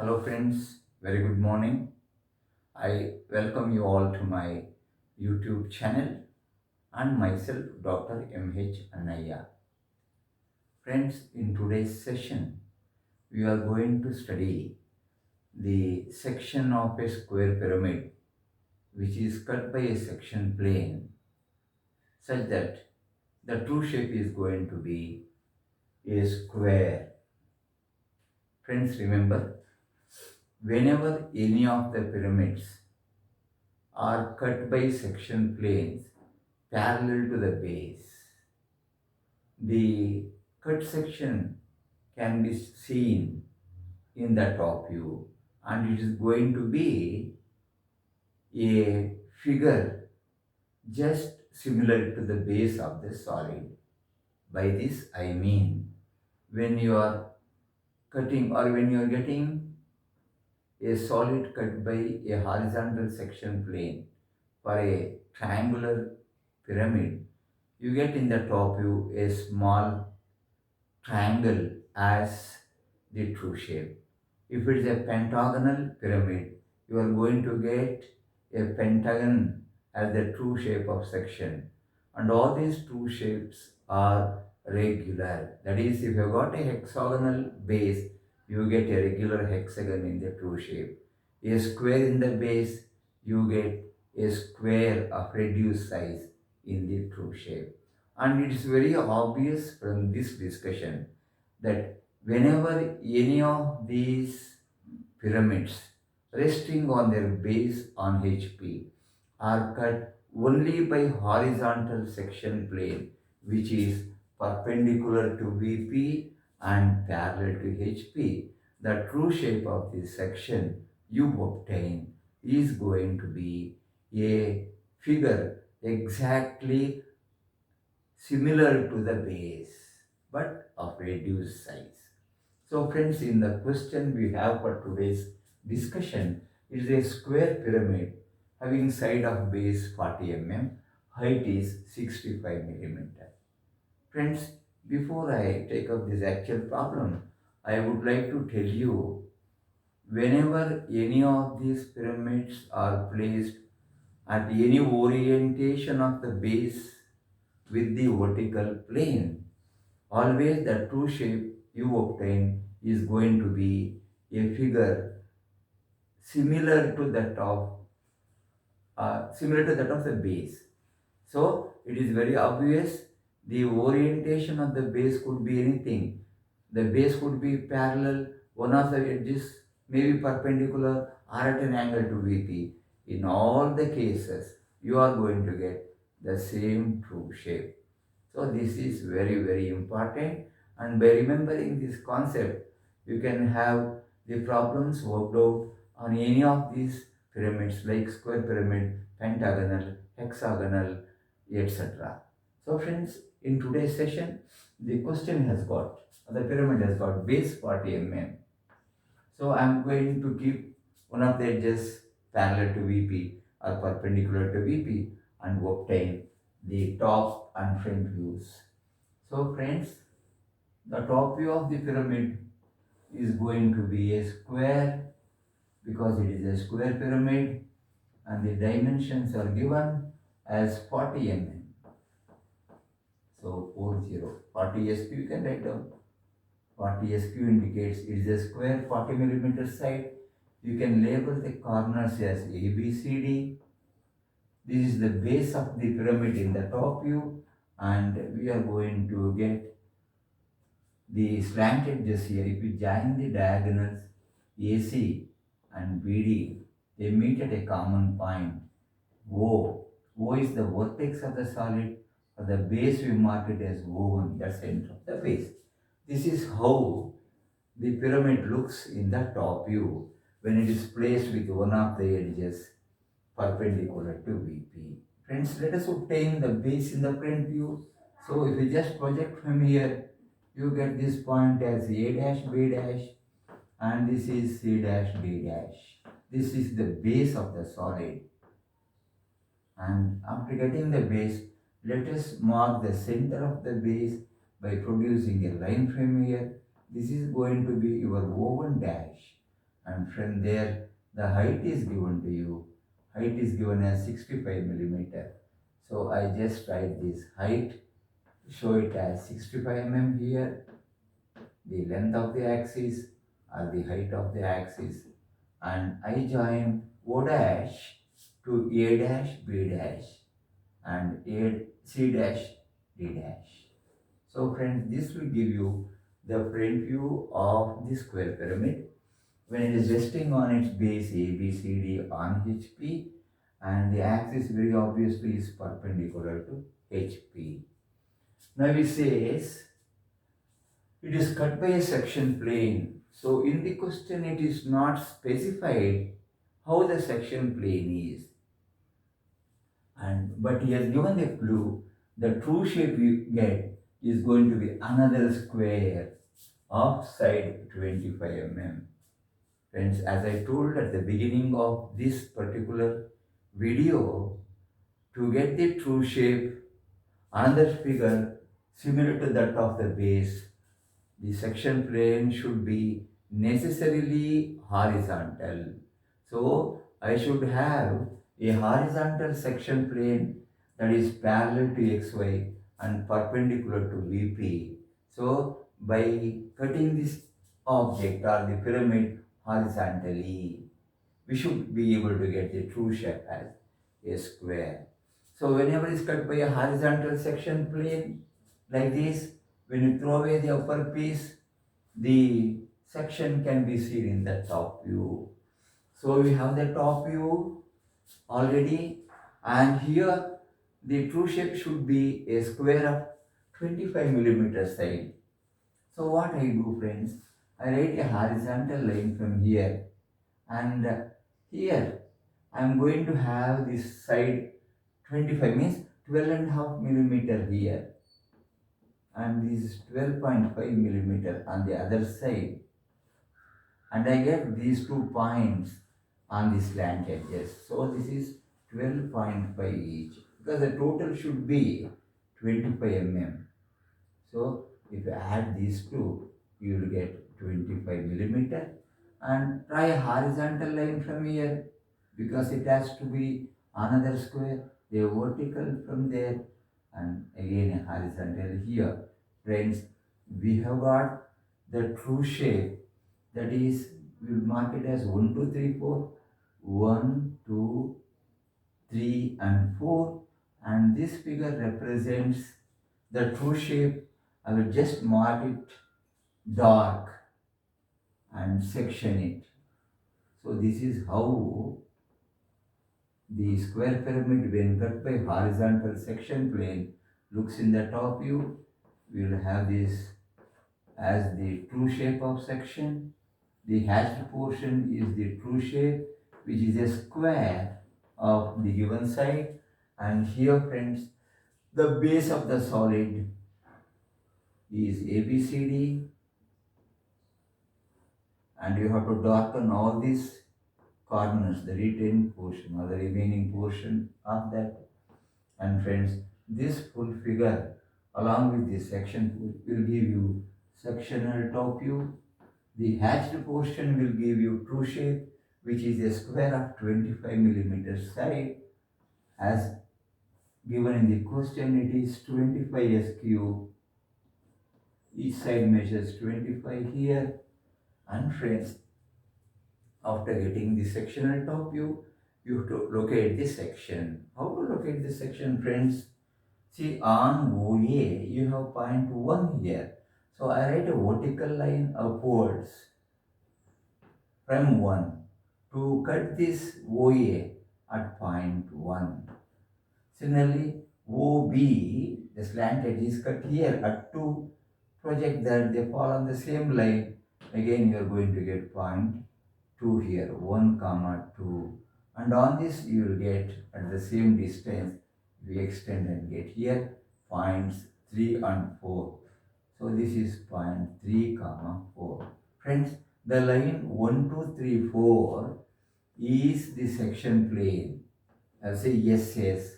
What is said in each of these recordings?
Hello, friends. Very good morning. I welcome you all to my YouTube channel and myself, Dr. M.H. Annaya. Friends, in today's session, we are going to study the section of a square pyramid which is cut by a section plane such that the true shape is going to be a square. Friends, remember, whenever any of the pyramids are cut by section planes parallel to the base. The cut section can be seen in the top view, and it is going to be a figure just similar to the base of the solid. By this I mean when you are cutting or when you are getting a solid cut by a horizontal section plane for a triangular pyramid, you get in the top view a small triangle as the true shape. If it is a pentagonal pyramid, you are going to get a pentagon as the true shape of section. And all these true shapes are regular. That is, if you have got a hexagonal base, you get a regular hexagon in the true shape. A square in the base, you get a square of reduced size in the true shape. And it is very obvious from this discussion that whenever any of these pyramids resting on their base on HP are cut only by horizontal section plane which is perpendicular to VP and parallel to HP, the true shape of this section you obtain is going to be a figure exactly similar to the base but of reduced size. So friends, in the question we have for today's discussion is a square pyramid having side of base 40 mm, height is 65 millimeter. Friends, before I take up this actual problem, I would like to tell you whenever any of these pyramids are placed at any orientation of the base with the vertical plane, always the true shape you obtain is going to be a figure similar to that of the base. So it is very obvious the orientation of the base could be anything. The base could be parallel, one of the edges may be perpendicular or at an angle to VP. In all the cases, you are going to get the same true shape. So this is very, very important, and by remembering this concept, you can have the problems worked out on any of these pyramids like square pyramid, pentagonal, hexagonal, etc. So friends, in today's session, the pyramid has got base 40 mm. So I am going to keep one of the edges parallel to VP or perpendicular to VP and obtain the top and front views. So friends, the top view of the pyramid is going to be a square because it is a square pyramid and the dimensions are given as 40 mm. So 40 SQ you can write down. 40 SQ indicates it is a square 40 millimeter side. You can label the corners as A, B, C, D. This is the base of the pyramid in the top view, and we are going to get the slant edges here. If you join the diagonals AC and BD, they meet at a common point O. O is the vertex of the solid. For the base, we mark it as O1, the center of the base. This is how the pyramid looks in the top view when it is placed with one of the edges perpendicular to VP. Friends, let us obtain the base in the front view. So if we just project from here, you get this point as A dash, B dash, and this is C dash, D dash. This is the base of the solid. And after getting the base, let us mark the center of the base by producing a line from here. This is going to be your O1 dash, and from there the height is given to you. Height is given as 65 millimeter. So I just write this height, show it as 65 here, the length of the axis or the height of the axis, and I join O dash to A dash B dash and A C dash D dash. So friends, this will give you the front view of the square pyramid when it is resting on its base A, B, C, D on HP, and the axis very obviously is perpendicular to HP. Now it says it is cut by a section plane. So in the question it is not specified how the section plane is. But he has given the clue. The true shape you get is going to be another square of side 25 mm. Friends, as I told at the beginning of this particular video, to get the true shape, another figure similar to that of the base, the section plane should be necessarily horizontal. So I should have a horizontal section plane that is parallel to XY and perpendicular to VP. So by cutting this object or the pyramid horizontally, we should be able to get the true shape as a square. So whenever it's cut by a horizontal section plane like this, when you throw away the upper piece, the section can be seen in the top view. So we have the top view already, and here the true shape should be a square of 25 millimeter side. So what I do, friends, I write a horizontal line from here, and here I am going to have this side 25 means 12.5 millimeter here, and this is 12.5 millimeter on the other side, and I get these 2 points on the slant edges. So this is 12.5 each, because the total should be 25 mm. So if you add these two, you will get 25 millimeter, and try a horizontal line from here, because it has to be another square, a vertical from there, and again a horizontal here. Friends, we have got the true shape, that is, we will mark it as 1, 2, 3, 4, 1, 2, 3 and 4, and this figure represents the true shape. I will just mark it dark and section it. So this is how the square pyramid when cut by horizontal section plane looks in the top view. We will have this as the true shape of section. The hatched portion is the true shape, which is a square of the given side. And here, friends, the base of the solid is ABCD, and you have to darken all these corners, the retained portion or the remaining portion of that. And friends, this full figure along with this section will give you sectional top view. The hatched portion will give you true shape, which is a square of 25 millimeter side. As given in the question, it is 25 SQ. Each side measures 25 here. And friends, after getting the sectional top view, you have to locate this section. How to locate this section, friends? See, on OA, you have point 1 here. So I write a vertical line upwards from 1 to cut this OA at point 1. Similarly, OB, the slant edge is cut here at 2. Project that they fall on the same line. Again, you are going to get point 2 here, 1 comma 2, and on this you will get at the same distance, we extend and get here points 3 and 4. So this is point 3 comma 4. Friends, the line 1, 2, 3, 4 is the section plane. I'll say yes, yes,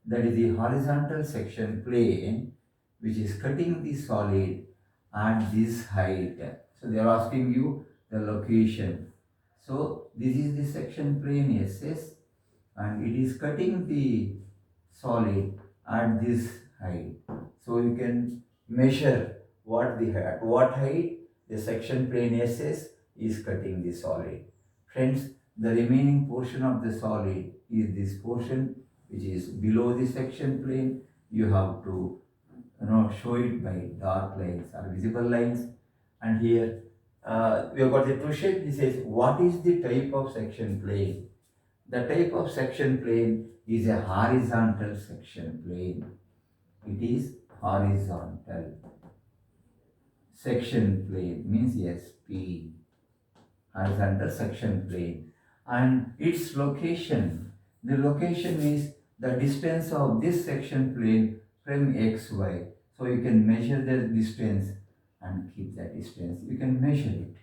that is the horizontal section plane which is cutting the solid at this height. So they are asking you the location. So this is the section plane SS, and it is cutting the solid at this height. So you can measure at what height the section plane SS is cutting the solid. Friends, the remaining portion of the solid is this portion which is below the section plane. You have to show it by dark lines or visible lines. And here we have got the true shape. He says, what is the type of section plane? The type of section plane is a horizontal section plane. It is horizontal section plane, means SP, horizontal section plane. And its location, the location is the distance of this section plane from XY. So you can measure the distance and keep that distance. You can measure it.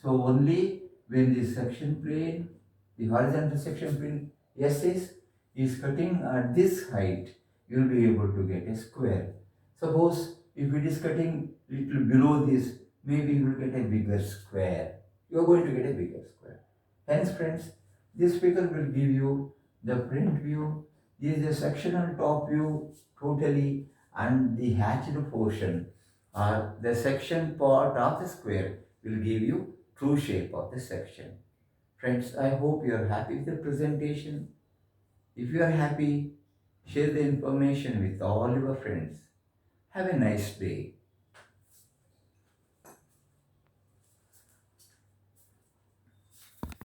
So only when the section plane, the horizontal section plane SS is cutting at this height, you will be able to get a square. Suppose if it is cutting little below this, maybe you will get a bigger square. You are going to get a bigger square. Hence friends, this figure will give you the front view. This is a sectional top view totally, and the hatched portion or the section part of the square will give you true shape of the section. Friends, I hope you are happy with the presentation. If you are happy, share the information with all your friends. Have a nice day.